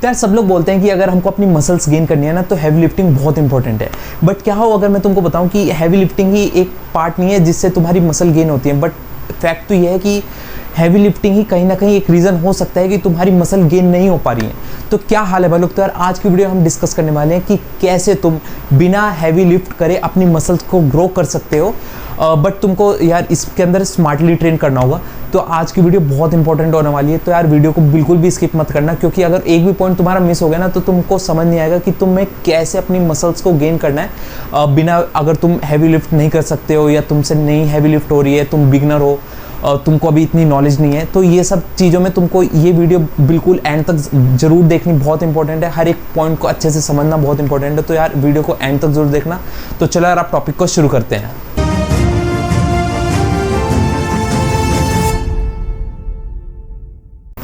तो यार सब लोग बोलते हैं कि अगर हमको अपनी मसल्स गेन करनी है ना तो हैवी लिफ्टिंग बहुत इंपॉर्टेंट है। बट क्या हो अगर मैं तुमको बताऊं कि हैवी लिफ्टिंग ही एक पार्ट नहीं है जिससे तुम्हारी मसल गेन होती है, बट फैक्ट तो ये है कि हैवी लिफ्टिंग ही कहीं ना कहीं एक रीज़न हो सकता है कि तुम्हारी मसल गेन नहीं हो पा रही है। तो क्या हाल है भाई लोग, तो यार आज की वीडियो हम डिस्कस करने वाले हैं कि कैसे तुम बिना हैवी लिफ्ट करे अपनी मसल्स को ग्रो कर सकते हो, बट तुमको यार इसके अंदर स्मार्टली ट्रेन करना होगा। तो आज की वीडियो बहुत इंपॉर्टेंट होने वाली है, तो यार वीडियो को बिल्कुल भी स्किप मत करना, क्योंकि अगर एक भी पॉइंट तुम्हारा मिस हो गया ना तो तुमको समझ नहीं आएगा कि तुम्हें कैसे अपनी मसल्स को गेन करना है बिना, अगर तुम हैवी लिफ्ट नहीं कर सकते हो या तुमसे नहीं हैवी लिफ्ट हो रही है, तुम बिगनर हो, तुमको अभी इतनी नॉलेज नहीं है, तो ये सब चीज़ों में तुमको ये वीडियो बिल्कुल एंड तक जरूर देखनी बहुत इंपॉर्टेंट है। हर एक पॉइंट को अच्छे से समझना बहुत इंपॉर्टेंट है, तो यार वीडियो को एंड तक जरूर देखना। तो चलो यार आप टॉपिक को शुरू करते हैं।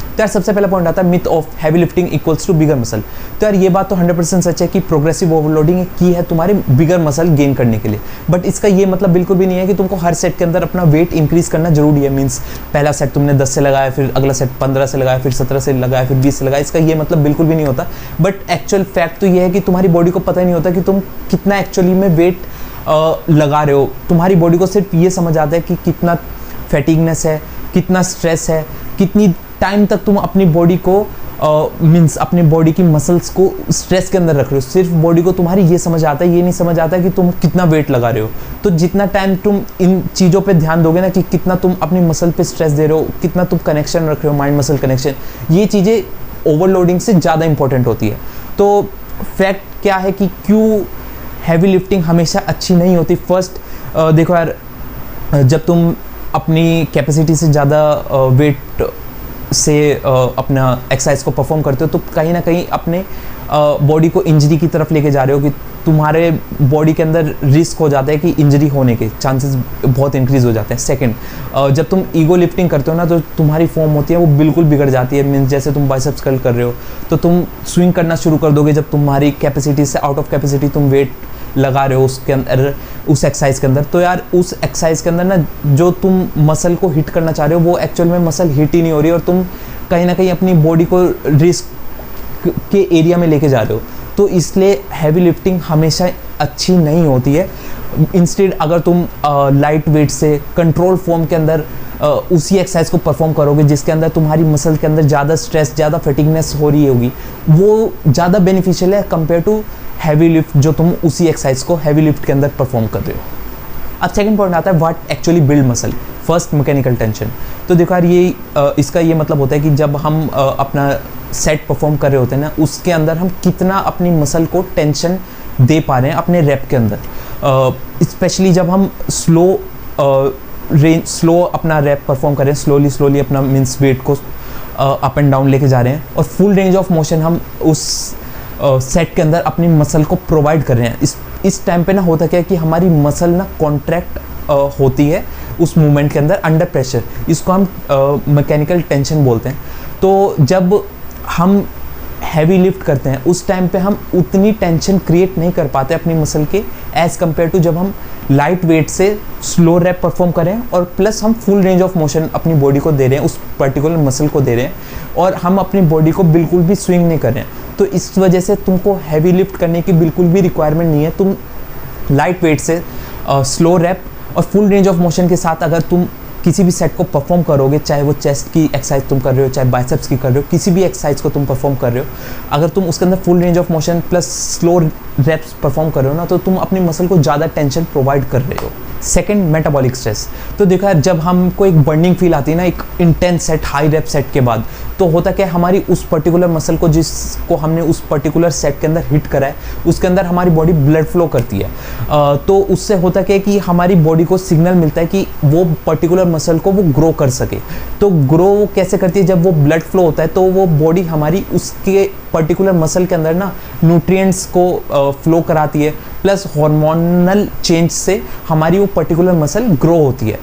तो यार सबसे पहला पॉइंट आता है myth of heavy lifting equals to bigger muscle. तो यार ये बात तो 100% सच है कि प्रोग्रेसिव ओवरलोडिंग की है तुम्हारे बिगर मसल गेन करने के लिए, बट इसका ये मतलब बिल्कुल भी नहीं है कि तुमको हर सेट के अंदर अपना वेट इंक्रीज करना जरूरी है। मींस पहला सेट तुमने 10 से लगाया, फिर अगला सेट 15 से लगाया, फिर 17 से लगाया, फिर 20 से लगाया, इसका ये मतलब बिल्कुल भी नहीं होता। बट एक्चुअल फैक्ट तो ये है कि तुम्हारी बॉडी को पता ही नहीं होता कि तुम कितना एक्चुअली में वेट लगा रहे हो। तुम्हारी बॉडी को सिर्फ ये समझ आता है कि कितना फैटिगनेस है, कितना स्ट्रेस है, कितनी टाइम तक तुम अपनी बॉडी को मीन्स अपनी बॉडी की मसल्स को स्ट्रेस के अंदर रख रहे हो। सिर्फ बॉडी को तुम्हारी ये समझ आता है, ये नहीं समझ आता कि तुम कितना वेट लगा रहे हो। तो जितना टाइम तुम इन चीज़ों पे ध्यान दोगे ना कि कितना तुम अपनी मसल पे स्ट्रेस दे रहे हो, कितना तुम कनेक्शन रख रहे हो, माइंड मसल कनेक्शन, ये चीज़ें ओवरलोडिंग से ज़्यादा इंपॉर्टेंट होती है। तो फैक्ट क्या है कि क्यों हैवी लिफ्टिंग हमेशा अच्छी नहीं होती। फर्स्ट देखो यार, जब तुम अपनी कैपेसिटी से ज़्यादा वेट से अपना एक्सरसाइज को परफॉर्म करते हो तो कहीं ना कहीं अपने बॉडी को इंजरी की तरफ लेके जा रहे हो, कि तुम्हारे बॉडी के अंदर रिस्क हो जाता है कि इंजरी होने के चांसेस बहुत इंक्रीज हो जाते हैं। सेकंड, जब तुम ईगो लिफ्टिंग करते हो ना तो तुम्हारी फॉर्म होती है वो बिल्कुल बिगड़ जाती है। मीन्स जैसे तुम बाइसेप्स कर्ल कर रहे हो तो तुम स्विंग करना शुरू कर दोगे जब तुम्हारी कैपेसिटी से आउट ऑफ कैपेसिटी तुम वेट लगा रहे हो उसके अंदर, उस एक्सरसाइज के अंदर। तो यार उस एक्सरसाइज के अंदर ना जो तुम मसल को हिट करना चाह रहे हो वो एक्चुअल में मसल हिट ही नहीं हो रही और तुम कहीं ना कहीं अपनी बॉडी को रिस्क के एरिया में लेके जा रहे हो। तो इसलिए हैवी लिफ्टिंग हमेशा अच्छी नहीं होती है। इंस्टेड अगर तुम लाइट वेट से कंट्रोल फॉर्म के अंदर उसी एक्सरसाइज को परफॉर्म करोगे जिसके अंदर तुम्हारी मसल के अंदर ज़्यादा स्ट्रेस, ज़्यादा फैटिगनेस हो रही होगी, वो ज़्यादा बेनिफिशियल है कंपेयर टू हैवी लिफ्ट जो तुम उसी एक्सरसाइज को हैवी लिफ्ट के अंदर परफॉर्म कर रहे हो। अब सेकंड पॉइंट आता है what actually build muscle. First, mechanical tension. तो देखो यार ये इसका ये मतलब होता है कि जब हम अपना सेट परफॉर्म कर रहे होते हैं ना उसके अंदर हम कितना अपनी मसल को टेंशन दे पा रहे हैं अपने रैप के अंदर। स्पेशली जब हम स्लो अपना रैप परफॉर्म कर रहे हैं, स्लोली अपना मीन्स वेट को अप एंड डाउन लेके जा रहे हैं और फुल रेंज ऑफ मोशन हम उस सेट के अंदर अपनी मसल को प्रोवाइड कर रहे हैं। इस टाइम पे ना होता क्या है कि हमारी मसल ना कॉन्ट्रैक्ट होती है उस मूवमेंट के अंदर अंडर प्रेशर, इसको हम मैकेनिकल टेंशन बोलते हैं। तो जब हम हैवी लिफ्ट करते हैं उस टाइम पे हम उतनी टेंशन क्रिएट नहीं कर पाते अपनी मसल के एज़ कम्पेयर टू जब हम लाइट वेट से स्लो रैप परफॉर्म करें और प्लस हम फुल रेंज ऑफ मोशन अपनी बॉडी को दे रहे हैं, उस पर्टिकुलर मसल को दे रहे हैं और हम अपनी बॉडी को बिल्कुल भी स्विंग नहीं कर रहे हैं। तो इस वजह से तुमको हैवी लिफ्ट करने की बिल्कुल भी रिक्वायरमेंट नहीं है। तुम लाइट वेट से स्लो रैप और फुल रेंज ऑफ मोशन के साथ अगर तुम किसी भी सेट को परफॉर्म करोगे, चाहे वो चेस्ट की एक्सरसाइज तुम कर रहे हो, चाहे बाइसेप्स की कर रहे हो, किसी भी एक्सरसाइज को तुम परफॉर्म कर रहे हो, अगर तुम उसके अंदर full range of motion plus slow reps perform कर रहे हो ना तो तुम अपनी मसल को ज़्यादा टेंशन प्रोवाइड कर रहे हो। Second, metabolic stress. तो देखो यार जब हमको एक बर्निंग फील आती है ना एक intense set, high rep set के बाद, तो होता क्या है हमारी उस पर्टिकुलर मसल को जिसको हमने उस पर्टिकुलर सेट के अंदर हिट करा है उसके अंदर हमारी बॉडी ब्लड फ्लो करती है। तो उससे होता क्या है कि हमारी बॉडी को सिग्नल मिलता है कि वो पर्टिकुलर मसल को वो ग्रो कर सके। तो ग्रो कैसे करती है, जब वो ब्लड फ्लो होता है तो वो बॉडी हमारी उसके पर्टिकुलर मसल के अंदर ना न्यूट्रिएंट्स को फ्लो कराती है, प्लस हार्मोनल चेंज से हमारी वो पर्टिकुलर मसल ग्रो होती है।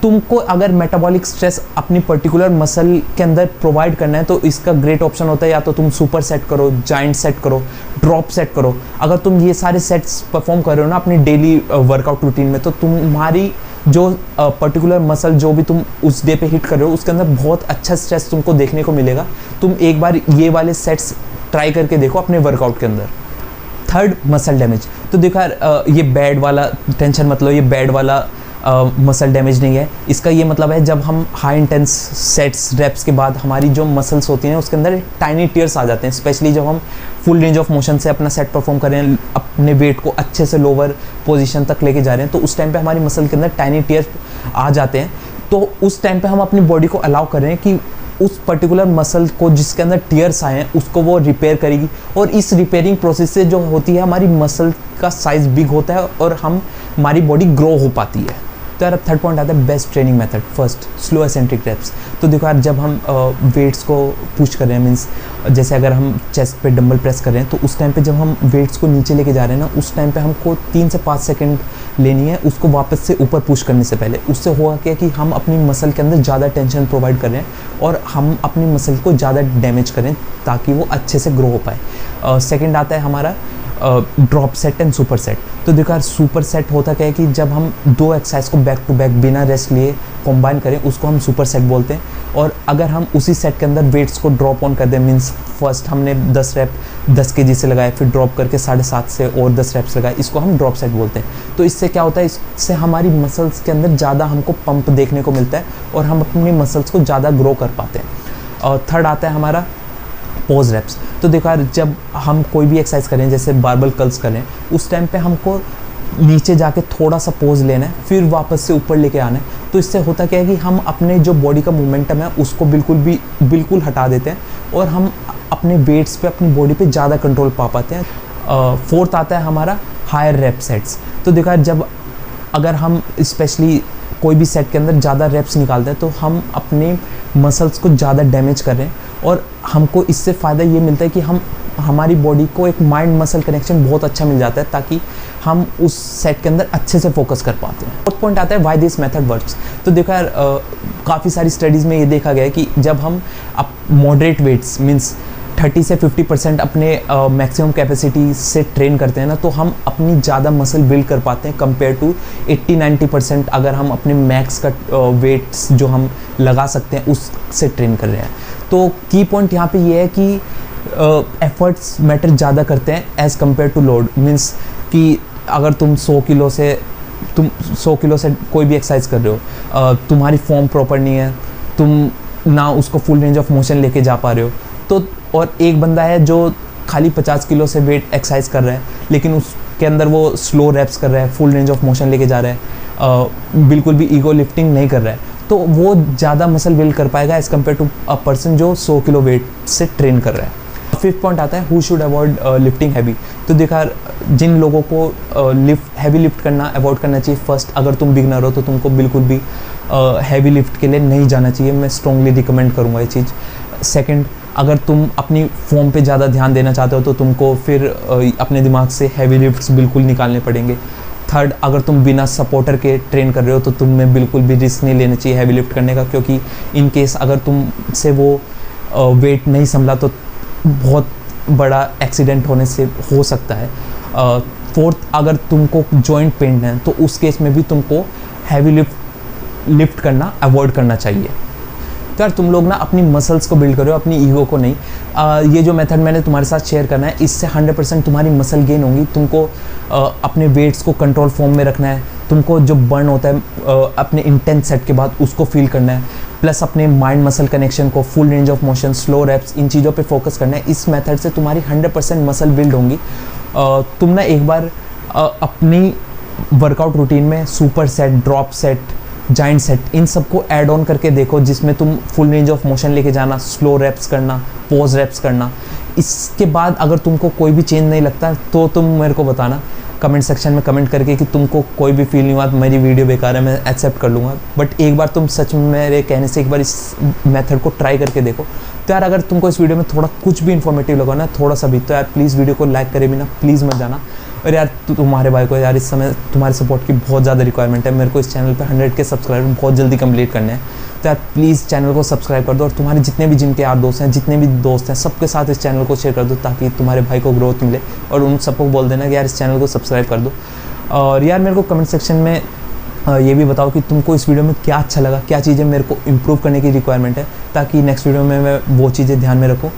तुमको अगर मेटाबॉलिक स्ट्रेस अपनी पर्टिकुलर मसल के अंदर प्रोवाइड करना है तो इसका ग्रेट ऑप्शन होता है या तो तुम सुपर सेट करो, जाइंट सेट करो, ड्रॉप सेट करो। अगर तुम ये सारे सेट्स परफॉर्म कर रहे हो ना अपनी डेली वर्कआउट रूटीन में तो तुम्हारी जो पर्टिकुलर मसल जो भी तुम उस डे पे हिट कर रहे हो उसके अंदर बहुत अच्छा स्ट्रेस तुमको देखने को मिलेगा। तुम एक बार ये वाले सेट्स ट्राई करके देखो अपने वर्कआउट के अंदर। Third, muscle damage. तो देखो यार ये बैड वाला टेंशन मतलब ये बैड वाला मसल डैमेज नहीं है। इसका ये मतलब है जब हम हाई इंटेंस सेट्स रेप्स के बाद हमारी जो मसल्स होती हैं उसके अंदर टाइनी टीयर्स आ जाते हैं, स्पेशली जब हम फुल रेंज ऑफ मोशन से अपना सेट परफॉर्म कर रहे हैं, अपने वेट को अच्छे से लोअर पोजीशन तक लेके जा रहे हैं, तो उस टाइम पे हमारी मसल के अंदर टाइनी टीयर्स आ जाते हैं। तो उस टाइम पे हम अपनी बॉडी को अलाउ कर रहे हैं कि उस पर्टिकुलर मसल को जिसके अंदर टीयर्स आए हैं उसको वो रिपेयर करेगी, और इस रिपेयरिंग प्रोसेस से जो होती है हमारी मसल का साइज बिग होता है और हमारी बॉडी ग्रो हो पाती है। तो यार अब थर्ड पॉइंट आता है best training method. First, slow eccentric reps. तो देखो यार जब हम वेट्स को पुश कर रहे हैं, मीन्स जैसे अगर हम चेस्ट पे डंबल प्रेस कर रहे हैं तो उस टाइम पे जब हम वेट्स को नीचे लेके जा रहे हैं ना, उस टाइम पे हमको 3 से 5 सेकंड लेनी है उसको वापस से ऊपर पुश करने से पहले। उससे हुआ क्या कि हम अपनी मसल के अंदर ज़्यादा टेंशन प्रोवाइड कर रहे हैं और हम अपनी मसल को ज़्यादा डैमेज करें ताकि वो अच्छे से ग्रो हो पाए। सेकेंड आता है हमारा drop set and super set. तो देखो यार सुपर सेट होता क्या है कि जब हम 2 एक्सरसाइज को बैक टू बैक बिना रेस्ट लिए कंबाइन करें उसको हम सुपर सेट बोलते हैं। और अगर हम उसी सेट के अंदर वेट्स को ड्रॉप ऑन कर दें, मीन्स फर्स्ट हमने 10 रैप 10 kg से लगाए, फिर ड्रॉप करके 7.5 से और 10 रैप्स लगाए, इसको हम ड्रॉप सेट बोलते हैं। तो इससे क्या होता है, इससे हमारी मसल्स के अंदर ज़्यादा हमको पंप देखने को मिलता है और हम अपनी मसल्स को ज़्यादा ग्रो कर पाते हैं। और थर्ड आता है हमारा पोज रेप्स। तो देखो यार जब हम कोई भी एक्सरसाइज करें, जैसे बारबल कर्ल्स करें, उस टाइम पे हमको नीचे जाके थोड़ा सा पोज लेना है, फिर वापस से ऊपर लेके आना है। तो इससे होता क्या है कि हम अपने जो बॉडी का मोमेंटम है उसको बिल्कुल हटा देते हैं और हम अपने वेट्स पे अपनी बॉडी पे ज़्यादा कंट्रोल पा पाते हैं। फोर्थ आता है हमारा हायर रेप सेट्स। तो देखो यार जब अगर हम स्पेशली कोई भी सेट के अंदर ज़्यादा रेप्स निकालते हैं तो हम अपने मसल्स को ज़्यादा डैमेज कर रहे हैं और हमको इससे फ़ायदा ये मिलता है कि हमारी बॉडी को एक माइंड मसल कनेक्शन बहुत अच्छा मिल जाता है ताकि हम उस सेट के अंदर अच्छे से फोकस कर पाते हैं। फोर्थ पॉइंट आता है व्हाई दिस मेथड वर्क्स। तो देखो यार काफ़ी सारी स्टडीज़ में ये देखा गया है कि जब हम मॉडरेट वेट्स मीन्स 30 से 50% अपने मैक्सिमम कैपेसिटी से ट्रेन करते हैं ना, तो हम अपनी ज़्यादा मसल बिल्ड कर पाते हैं कंपेयर टू 80-90% अगर हम अपने मैक्स का वेट्स जो हम लगा सकते हैं उससे ट्रेन कर रहे हैं। तो की पॉइंट यहाँ पे ये है कि एफर्ट्स मैटर ज़्यादा करते हैं as compare to load. Means कि अगर तुम 100 किलो से कोई भी एक्सरसाइज कर रहे हो, तुम्हारी फॉर्म प्रॉपर नहीं है, तुम ना उसको फुल रेंज ऑफ मोशन लेके जा पा रहे हो, तो और एक बंदा है जो खाली 50 किलो से वेट एक्सरसाइज कर रहा है लेकिन उसके अंदर वो स्लो रेप्स कर रहा है, फुल रेंज ऑफ मोशन लेके जा रहा है, बिल्कुल भी ईगो लिफ्टिंग नहीं कर रहा है, तो वो ज़्यादा मसल बिल्ड कर पाएगा as compare to a person जो 100 किलो वेट से ट्रेन कर रहा है। फिफ्थ पॉइंट आता है who should avoid lifting heavy. तो देखा जिन लोगों को हैवी लिफ्ट करना अवॉइड करना चाहिए, फर्स्ट अगर तुम बिगनर हो तो तुमको बिल्कुल भी हैवी लिफ्ट के लिए नहीं जाना चाहिए, मैं स्ट्रॉन्गली रिकमेंड करूँगा ये चीज़। सेकंड, अगर तुम अपनी फॉर्म पे ज़्यादा ध्यान देना चाहते हो तो तुमको फिर अपने दिमाग से हैवी लिफ्ट्स बिल्कुल निकालने पड़ेंगे। थर्ड, अगर तुम बिना सपोर्टर के ट्रेन कर रहे हो तो तुम्हें बिल्कुल भी रिस्क नहीं लेना चाहिए हैवी लिफ्ट करने का, क्योंकि इन केस अगर तुमसे वो वेट नहीं संभला तो बहुत बड़ा एक्सीडेंट होने से हो सकता है। फोर्थ, अगर तुमको जॉइंट पेन है तो उस केस में भी तुमको हैवी लिफ्ट करना अवॉइड करना चाहिए। तो यार तुम लोग ना अपनी मसल्स को बिल्ड करो, अपनी ईगो को नहीं। ये जो मेथड मैंने तुम्हारे साथ शेयर करना है इससे 100% तुम्हारी मसल गेन होंगी। तुमको अपने वेट्स को कंट्रोल फॉर्म में रखना है, तुमको जो बर्न होता है अपने इंटेंस सेट के बाद उसको फील करना है, प्लस अपने माइंड मसल कनेक्शन को, full range of motion, slow reps, इन चीज़ों पे फोकस करना है। इस मेथड से तुम्हारी 100% मसल बिल्ड होंगी। तुम ना एक बार अपनी वर्कआउट रूटीन में super set, drop set, giant set, इन सबको ऐड ऑन करके देखो, जिसमें तुम फुल रेंज ऑफ मोशन लेके जाना, स्लो रेप्स करना, पोज रेप्स करना। इसके बाद अगर तुमको कोई भी चेंज नहीं लगता तो तुम मेरे को बताना कमेंट सेक्शन में कमेंट करके कि तुमको कोई भी फील नहीं हुआ, मेरी वीडियो बेकार है, मैं एक्सेप्ट कर लूँगा। बट एक बार तुम सच में मेरे कहने से एक बार इस मेथड को ट्राई करके देखो। तो यार अगर तुमको इस वीडियो में थोड़ा कुछ भी इन्फॉर्मेटिव लगा ना, थोड़ा सा भी, तो यार प्लीज़ वीडियो को लाइक करे बिना प्लीज़ मत जाना। और यार तुम्हारे भाई को यार इस समय तुम्हारे सपोर्ट की बहुत ज़्यादा रिक्वायरमेंट है। मेरे को इस चैनल पे 100 के सब्सक्राइबर बहुत जल्दी कंप्लीट करने हैं। तो यार प्लीज़ चैनल को सब्सक्राइब कर दो और तुम्हारे जितने भी जिनके यार दोस्त हैं, जितने भी दोस्त हैं, सबके साथ इस चैनल को शेयर कर दो ताकि तुम्हारे भाई को ग्रोथ मिले। और उन सबको बोल देना कि यार इस चैनल को सब्सक्राइब कर दो। और यार मेरे को कमेंट सेक्शन में ये भी बताओ कि तुमको इस वीडियो में क्या अच्छा लगा, क्या चीज़ें मेरे को इम्प्रूव करने की रिक्वायरमेंट है, ताकि नेक्स्ट वीडियो में मैं वो चीज़ें ध्यान में रखूँ।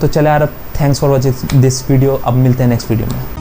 तो चले यार, अब thanks for watching this video, अब मिलते हैं नेक्स्ट वीडियो में।